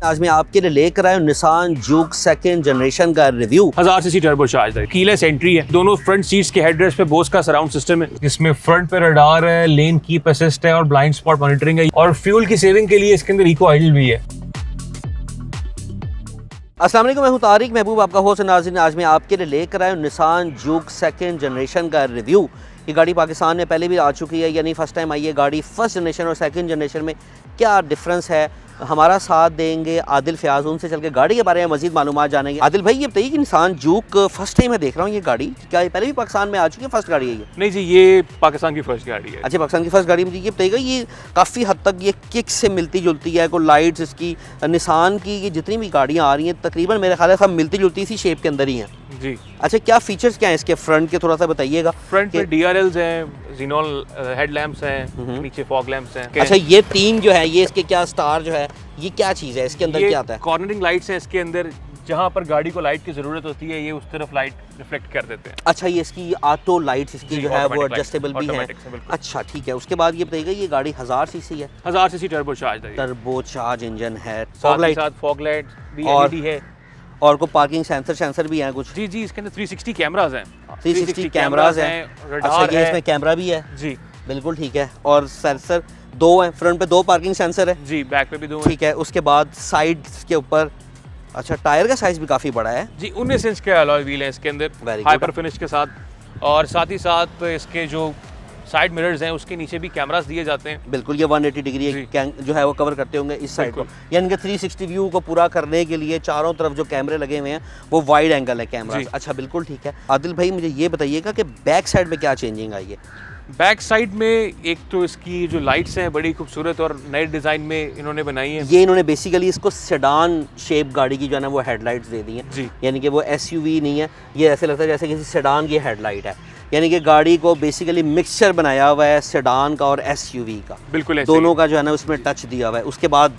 आज मैं आपके लिए लेकर आया हूं निसान जूक सेकंड जनरेशन का रिव्यू। 1000 सीसी टर्बोचार्ज है, कीलेस एंट्री है, दोनों फ्रंट सीट्स के हेडरेस्ट पे बोस का सराउंड सिस्टम है, इसमें फ्रंट पे रडार है, लेन कीप असिस्ट है और ब्लाइंड स्पॉट मॉनिटरिंग है और फ्यूल की सेविंग के लिए इसके अंदर इको आइडल भी है। अस्सलाम वालेकुम, मैं हूं तारिक महबूब, आपका होस्ट नाज़रीन। आज मैं आपके लिए लेकर आया हूं निसान जूक सेकंड जनरेशन का रिव्यू। ये गाड़ी पाकिस्तान में पहले भी आ चुकी है, यानी फर्स्ट टाइम आई है गाड़ी। फर्स्ट जनरेशन और सेकंड जनरेशन में क्या डिफरेंस है, हमारा साथ देंगे आदिल फयाज, उनसे चल के गाड़ी के बारे में मजीद मालूमात जानेंगे। आदिल भाई, ये बताइए कि निसान जूक फर्स्ट टाइम मैं देख रहा हूँ ये गाड़ी, क्या ये पहले भी पाकिस्तान में आ चुकी है, फर्स्ट गाड़ी है ये? नहीं जी, ये पाकिस्तान की फर्स्ट गाड़ी है। अच्छा, पाकिस्तान की फर्स्ट गाड़ी। मुझे ये बताइएगा, ये काफ़ी हद तक ये किक से मिलती जुलती है, कोई लाइट्स इसकी निसान की ये जितनी भी गाड़ियाँ आ रही हैं तकरीबन मेरे ख्याल से सब मिलती जुलती इसी शेप के अंदर ही हैं जी। अच्छा, क्या फीचर्स क्या हैं इसके फ्रंट के, थोड़ा सा बताइएगा। फ्रंट पे DRLs हैं, ज़ीनोल हेडलैम्प्स हैं, नीचे फॉग लैंप्स हैं। अच्छा, ये तीन जो है, ये इसके क्या स्टार जो है, ये क्या चीज़ है, इसके अंदर क्या आता है? कॉर्नरिंग लाइट्स हैं इसके अंदर, जहाँ पर गाड़ी को लाइट की ज़रूरत होती है ये उस तरफ लाइट रिफ्लेक्ट कर देते हैं। अच्छा, ये इसकी ऑटो लाइट्स इसकी जो है वो एडजस्टेबल भी है। अच्छा ठीक है, उसके बाद ये बताइएगा, ये गाड़ी 1000 सीसी है, 1000 सीसी टर्बोचार्ज है, टर्बोचार्ज इंजन है, फॉग लाइट, साथ फॉग लाइट भी LED है और को पार्किंग सेंसर भी हैं कुछ। जी जी, इसके अंदर 360 कैमरास हैं, 360 कैमरास हैं। अच्छा, ये इसमें कैमरा भी है जी, बिल्कुल ठीक है। और सेंसर दो हैं, फ्रंट पे 2 पार्किंग सेंसर है जी, बैक पे भी 2 ठीक है। उसके बाद साइड के ऊपर, अच्छा टायर का साइज भी काफ़ी बड़ा है जी, 19 इंच के अलॉय व्हील है इसके अंदर हाइपर फिनिश के साथ, और साथ ही साथ इसके जो साइड मिरर्स हैं उसके नीचे भी कैमरास दिए जाते हैं। बिल्कुल, ये 180 डिग्री जो है वो कवर करते होंगे इस साइड को, यानी कि 360 व्यू को पूरा करने के लिए चारों तरफ जो कैमरे लगे हुए हैं वो वाइड एंगल है कैमरा। अच्छा बिल्कुल ठीक है। आदिल भाई, मुझे ये बताइएगा कि बैक साइड में क्या चेंजिंग आई है? बैक साइड में एक तो इसकी जो लाइट्स हैं बड़ी खूबसूरत और नए डिज़ाइन में इन्होंने बनाई हैं। ये इन्होंने बेसिकली इसको सेडान शेप गाड़ी की जो है ना वो हेडलाइट्स दे दी हैं जी, यानी कि वो SUV नहीं है, ये ऐसे लगता है जैसे किसी सेडान की हेडलाइट है, यानी कि गाड़ी को बेसिकली मिक्सचर बनाया हुआ है सेडान का और SUV का, बिल्कुल दोनों का जो है ना उसमें टच दिया हुआ है। उसके बाद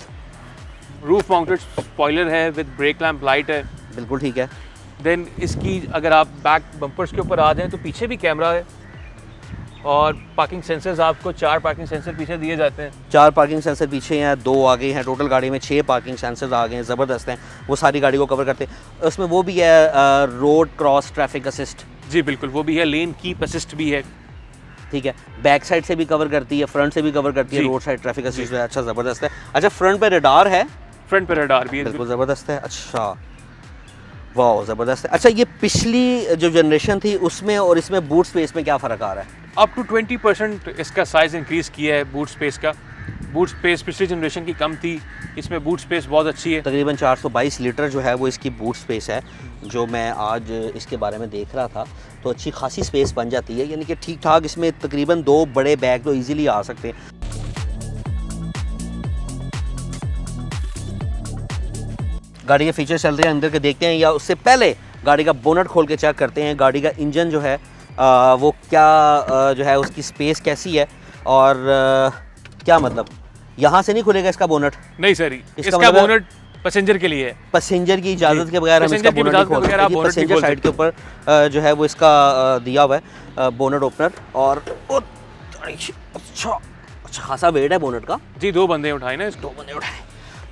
रूफ माउंटेड स्पॉइलर है विद ब्रेक लैंप लाइट है, बिल्कुल ठीक है। देन इसकी अगर आप बैक बम्पर्स के ऊपर आ जाएं तो पीछे भी कैमरा है और पार्किंग सेंसर्स, आपको 4 पार्किंग सेंसर पीछे दिए जाते हैं। 4 पार्किंग सेंसर पीछे हैं, 2 आगे हैं, टोटल गाड़ी में 6 पार्किंग सेंसर्स आ गए हैं, ज़बरदस्त हैं, वो सारी गाड़ी को कवर करते हैं। उसमें वो भी है रोड क्रॉस ट्रैफिक असिस्ट। जी बिल्कुल, वो भी है, लेन कीप असिस्ट भी है ठीक है। बैक साइड से भी कवर करती है, फ्रंट से भी कवर करती है, रोड साइड ट्रैफिक असिस्ट है। अच्छा ज़बरदस्त है। अच्छा, फ्रंट पे रडार है, फ्रंट पे रडार भी है, बिल्कुल ज़बरदस्त है। अच्छा वाह, ज़बरदस्त है। अच्छा, ये पिछली जो जनरेशन थी उसमें और इसमें बूट स्पेस में क्या फ़र्क आ रहा है? अप टू 20% इसका साइज़ इंक्रीज़ किया है बूट स्पेस का। बूट स्पेस पिछली जनरेशन की कम थी, इसमें बूट स्पेस बहुत अच्छी है। तकरीबन 422 लीटर जो है वो इसकी बूट स्पेस है, जो मैं आज इसके बारे में देख रहा था, तो अच्छी खासी स्पेस बन जाती है, यानी कि ठीक ठाक इसमें तकरीबन 2 बड़े बैग तो ईजिली आ सकते हैं। गाड़ी के फीचर्स चल रहे हैं, अंदर के देखते हैं, या उससे पहले गाड़ी का बोनट खोल के चेक करते हैं, गाड़ी का इंजन जो है वो क्या जो है उसकी स्पेस कैसी है, और क्या मतलब यहाँ से नहीं खुलेगा इसका बोनट? नहीं सर, इसका बोनट पैसेंजर के लिए है, पैसेंजर की इजाज़त के बगैर हम इसका बोनट नहीं खोल सकते। पैसेंजर साइड के ऊपर जो है वो इसका दिया हुआ है बोनट ओपनर, और अच्छा खासा वेट है बोनट का जी। 2 बंदे उठाए ना, 2 बंदे उठाए,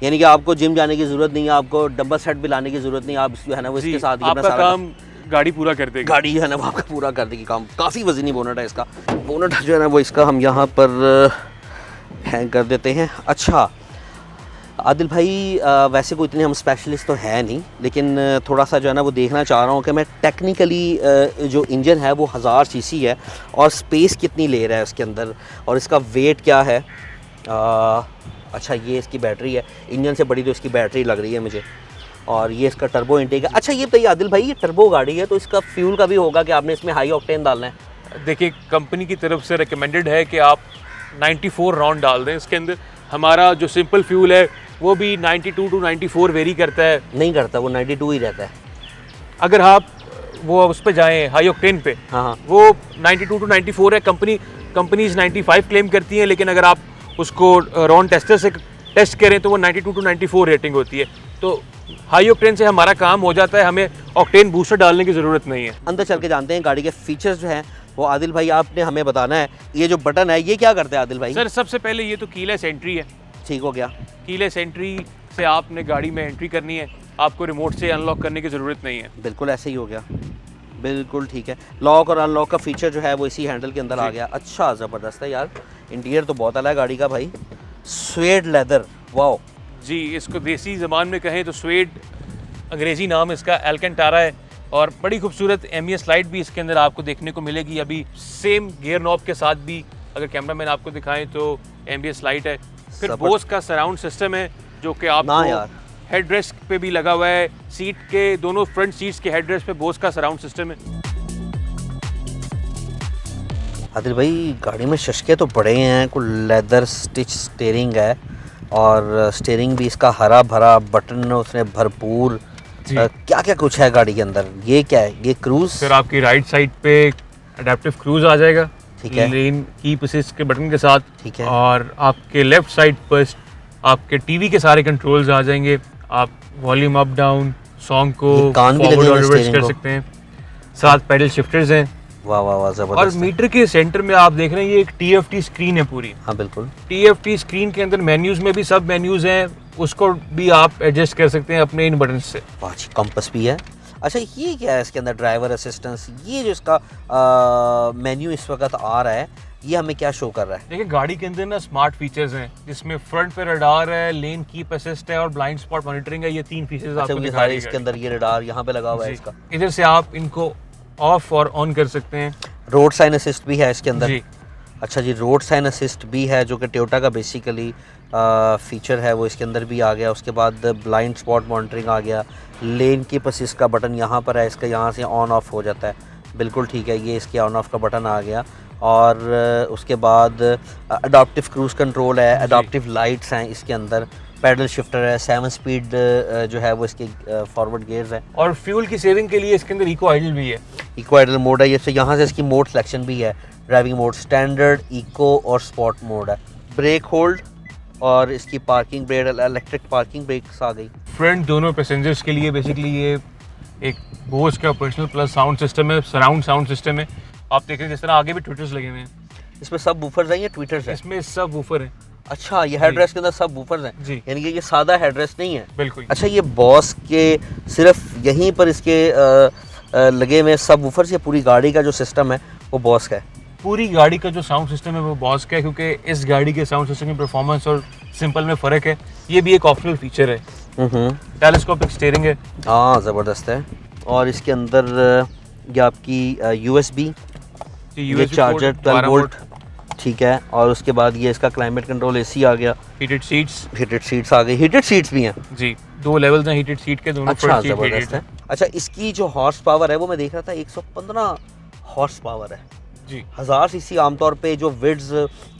यानी कि आपको जिम जाने की ज़रूरत नहीं है, आपको डंबल सेट भी लाने की ज़रूरत नहीं, आप जो है ना वो इसके साथ ही आपका काम गाड़ी पूरा कर देगी। गाड़ी है ना वो आपका पूरा कर देगी काम। काफ़ी वज़नी बोनट है इसका। बोनट जो है ना वो इसका हम यहाँ पर हैंग कर देते हैं। अच्छा आदिल भाई, वैसे कोई इतने हम स्पेशलिस्ट तो है नहीं, लेकिन थोड़ा सा जो है ना वो देखना चाह रहा हूँ कि मैं टेक्निकली जो इंजन है वो 1000 सीसी है और स्पेस कितनी ले रहा है उसके अंदर, और इसका वेट क्या है। अच्छा, ये इसकी बैटरी है, इंजन से बड़ी तो इसकी बैटरी लग रही है मुझे, और ये इसका टर्बो इंटेक है। अच्छा, ये बताइए आदिल भाई, ये टर्बो गाड़ी है तो इसका फ्यूल का भी होगा कि आपने इसमें हाई ऑक्टेन डालना है? देखिए, कंपनी की तरफ से रिकमेंडेड है कि आप 94 राउंड डाल दें इसके अंदर। हमारा जो सिंपल फ्यूल है वो भी 92 टू 94 वेरी करता है। नहीं करता, वो 92 ही रहता है। अगर आप वो उस पर जाएँ हाई ऑक्टेन पे, हाँ, वो 92 टू 94 है। कंपनीज 95 क्लेम करती हैं, लेकिन अगर आप उसको रॉन टेस्टर से टेस्ट करें तो वो 92 टू 94 रेटिंग होती है। तो हाई ऑक्टेन से हमारा काम हो जाता है, हमें ऑक्टेन बूस्टर डालने की ज़रूरत नहीं है। अंदर चल के जानते हैं गाड़ी के फीचर्स जो हैं वो आदिल भाई आपने हमें बताना है। ये जो बटन है ये क्या करता है आदिल भाई? सर, सबसे पहले ये तो कीलेस एंट्री है। ठीक हो गया। कीलेस एंट्री से आपने गाड़ी में एंट्री करनी है, आपको रिमोट से अनलॉक करने की ज़रूरत नहीं है। बिल्कुल ऐसे ही हो गया, बिल्कुल ठीक है। लॉक और अनलॉक का फीचर जो है वो इसी हैंडल के अंदर आ गया। अच्छा ज़बरदस्त है यार, इंटीरियर तो बहुत अलग है गाड़ी का भाई। Swayed leather, wow. जी, इसको देसी ज़बान में कहें तो स्वेड अंग्रेज़ी नाम इसका एल्केंटारा है। और बड़ी खूबसूरत एमईएस लाइट भी इसके अंदर आपको देखने को मिलेगी। अभी सेम गियर नॉब के साथ भी अगर कैमरामैन आपको दिखाएं तो एमईएस लाइट है। फिर बोस का सराउंड सिस्टम है जो कि आपको हेड रेस्ट पे भी लगा हुआ है। सीट के दोनों फ्रंट सीट्स के हेड रेस्ट पे बोस का सराउंड सिस्टम है। आदिल भाई गाड़ी में शशके तो बड़े हैं, कोई लेदर स्टिच स्टीयरिंग है और स्टीयरिंग भी इसका हरा भरा, बटन उसने भरपूर। क्या क्या कुछ है गाड़ी के अंदर? ये क्या है? ये क्रूज। फिर आपकी राइट साइड पे अडेप्टिव क्रूज आ जाएगा, ठीक है, लेन कीप असिस्ट के बटन के साथ, ठीक है। और आपके लेफ्ट साइड पर आपके टीवी के सारे कंट्रोल्स आ जाएंगे। आप वॉल्यूम अप डाउन, सॉन्ग को फॉरवर्ड और रिवर्स कर सकते हैं। 7 पैडल शिफ्टर्स हैं। वाह वाह वाह, और जबरदस्त। मीटर के सेंटर में आप देख रहे हैं ये एक TFT स्क्रीन है पूरी। हाँ बिल्कुल। TFT स्क्रीन के अंदर मेन्यूज में भी सब मेन्यूज हैं, उसको भी आप एडजस्ट कर सकते हैं अपने इन बटन से। वाह जी, कंपास भी है। अच्छा ये क्या है इसके अंदर? ड्राइवर असिस्टेंस, ये जो इसका मेन्यू इस वक्त आ रहा है, ये हमें क्या शो कर रहा है? देखिए गाड़ी के अंदर ना स्मार्ट फीचर्स हैं जिसमें फ्रंट पे रडार है, लेन कीप असिस्ट है और ब्लाइंड स्पॉट मॉनिटरिंग है। ये 3 फीचर्स आपको दिखा रही है इसके अंदर। ये रडार यहाँ पे लगा हुआ है इसका। इधर से आप इनको ऑफ और ऑन कर सकते हैं। रोड साइन असिस्ट भी है इसके अंदर जी। अच्छा जी, रोड साइन असिस्ट भी है जो कि टोयोटा का बेसिकली फीचर है, वो इसके अंदर भी आ गया। उसके बाद ब्लाइंड स्पॉट मॉनिटरिंग आ गया। लेन कीप असिस्ट का बटन यहाँ पर है, इसका यहाँ से ऑन ऑफ हो जाता है। बिल्कुल ठीक है, ये इसके ऑन ऑफ का बटन आ गया। और उसके बाद अडॉप्टिव क्रूज कंट्रोल है, अडॉप्टिव लाइट्स हैं इसके अंदर, पैडल शिफ्टर है, 7 स्पीड जो है वो इसके फॉरवर्ड गियर्स है। और फ्यूल की सेविंग के लिए इसके अंदर इको आइडल भी है। इको आइडल मोड है ये, तो यहाँ से इसकी मोड सिलेक्शन भी है। ड्राइविंग मोड स्टैंडर्ड, इको और स्पॉट मोड है। ब्रेक होल्ड और इसकी parking brake, electric parking brakes आ गई। फ्रंट दोनों पैसेंजर्स के लिए बेसिकली ये एक बोस का पर्सनल प्लस साउंड सिस्टम है, सराउंड साउंड सिस्टम है। आप देख रहे हैं जिस तरह आगे भी ट्विटर्स लगे हुए हैं। इसमें सब वूफर्स हैं, ये ट्विटर्स हैं? इसमें सब वूफर है। अच्छा, ये हेडरेस्ट के अंदर सब वूफर्स हैं जी, यानी कि ये सादा हेडरेस्ट नहीं है? बिल्कुल। अच्छा, ये बॉस के सिर्फ यहीं पर इसके लगे हुए सब वूफर्स, या पूरी गाड़ी का जो सिस्टम है वो बॉस का है? पूरी गाड़ी का जो साउंड सिस्टम है वो बॉस का है, क्योंकि इस गाड़ी के साउंड सिस्टम की परफॉर्मेंस और सिंपल में फ़र्क है। ये भी एक ऑप्शनल फीचर है। टेलीस्कोपिक स्टीयरिंग है। हाँ ज़बरदस्त है। और इसके अंदर ये आपकी USB, ये चार्जर 12 वोल्ट, ठीक है। और उसके बाद ये इसका क्लाइमेट कंट्रोल AC आ गया। हीटेड सीट्स आ गई। हीटेड सीट्स भी हैं जी, 2 लेवल्स हैं हीटेड सीट के, दोनों अच्छा ज़बरदस्त है। अच्छा, इसकी जो हॉर्स पावर है वो मैं देख रहा था 115 हॉर्स पावर है जी। 1000 सीसी आमतौर पे जो विड्स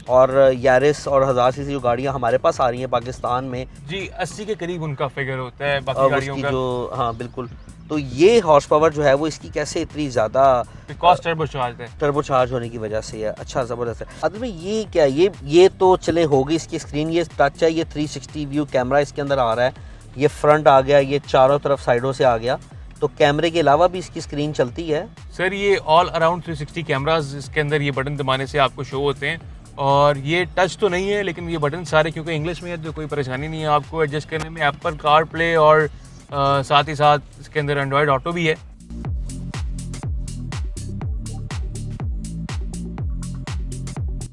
और यारिस और 1000 सीसी जो गाड़ियां हमारे पास आ रही हैं पाकिस्तान में जी, 80 के करीब उनका फिगर होता है बाकी गाड़ियों का जो। हाँ बिल्कुल। तो ये हॉर्स पावर जो है वो इसकी कैसे इतनी ज़्यादा? बिकॉज टर्बो चार्ज होने की वजह से है। अच्छा ज़बरदस्त है। असल में ये क्या, ये तो चले होगी इसकी स्क्रीन, ये टच है, ये 360 व्यू कैमरा इसके अंदर आ रहा है। ये फ्रंट आ गया, ये चारों तरफ साइडों से आ गया। तो कैमरे के अलावा भी इसकी स्क्रीन चलती है? सर ये ऑल अराउंड 360 कैमरास इसके अंदर ये बटन दबाने से आपको शो होते हैं। और ये टच तो नहीं है, लेकिन ये बटन सारे क्योंकि इंग्लिश में है तो कोई परेशानी नहीं है आपको एडजस्ट करने में। एप्पल कार प्ले और साथ ही साथ इसके अंदर एंड्रॉयड ऑटो भी है।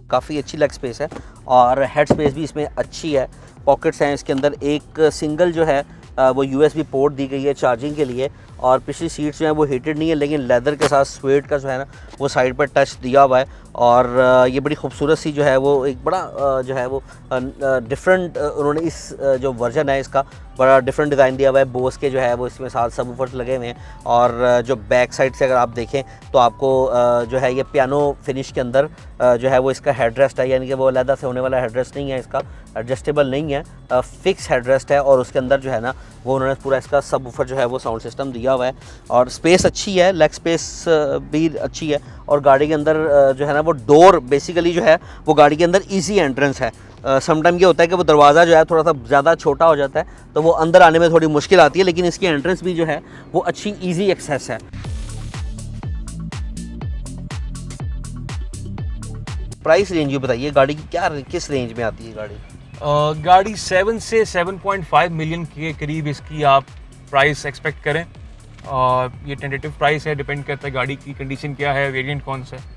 काफ़ी अच्छी लेग स्पेस है और हेड स्पेस भी इसमें अच्छी है। पॉकेट्स हैं इसके अंदर। एक सिंगल जो है वो USB पोर्ट दी गई है चार्जिंग के लिए। और पिछली सीट्स जो है वो हीटेड नहीं है, लेकिन लेदर के साथ स्वेट का जो है ना वो साइड पर टच दिया हुआ है। और ये बड़ी खूबसूरत सी जो है वो एक बड़ा जो है वो डिफरेंट उन्होंने इस जो वर्जन है इसका बड़ा डिफरेंट डिज़ाइन दिया हुआ है। बोस के जो है वो इसमें 7 सबवूफर्स लगे हुए हैं। और जो बैक साइड से अगर आप देखें तो आपको जो है ये पियानो फिनिश के अंदर जो है वो इसका हेडरेस्ट है, यानी कि वो अलग से होने वाला हेडरेस्ट नहीं है, इसका एडजस्टेबल नहीं है, फिक्स हेडरेस्ट है। और उसके अंदर जो है ना वो उन्होंने पूरा इसका सबवूफर जो है वो साउंड सिस्टम दिया हुआ है। और स्पेस अच्छी है, लेग स्पेस भी अच्छी है। और गाड़ी के अंदर जो है ना वो डोर बेसिकली जो है वो गाड़ी के अंदर ईजी एंट्रेंस है। समटाइम ये होता है कि वो दरवाज़ा जो है थोड़ा सा ज़्यादा छोटा हो जाता है तो वो अंदर आने में थोड़ी मुश्किल आती है, लेकिन इसकी एंट्रेंस भी जो है वो अच्छी ईजी एक्सेस है। प्राइस रेंज भी बताइए गाड़ी की, क्या किस रेंज में आती है गाड़ी? गाड़ी 7 से 7.5 मिलियन के करीब इसकी आप प्राइस एक्सपेक्ट करें। और ये टेंटेटिव प्राइस है, डिपेंड करता है गाड़ी की कंडीशन क्या है, वेरिएंट कौन सा है।